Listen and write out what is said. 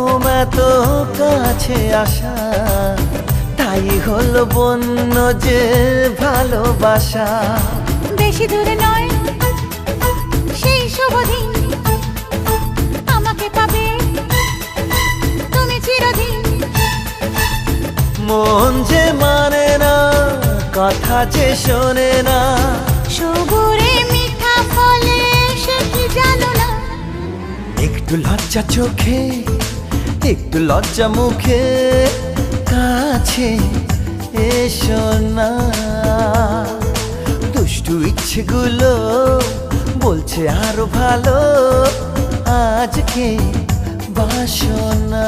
ঘুম এত কাছে আসা, তাই হলো বন্য যে ভালোবাসা। বেশি দূরে নয় সেই শুভ দিন, আমাকে পাবে তুমি চিরদিন। মন যে মানে না, কথা যে শোনে না, সবুরে মিঠা ফলে সে কি জানো না। একটু লজ্জা চোখে, একটু লজ্জা মুখে, কাছে এসো না। দুষ্টু ইচ্ছেগুলো বলছে আরো ভালো, আজকে বাসনা।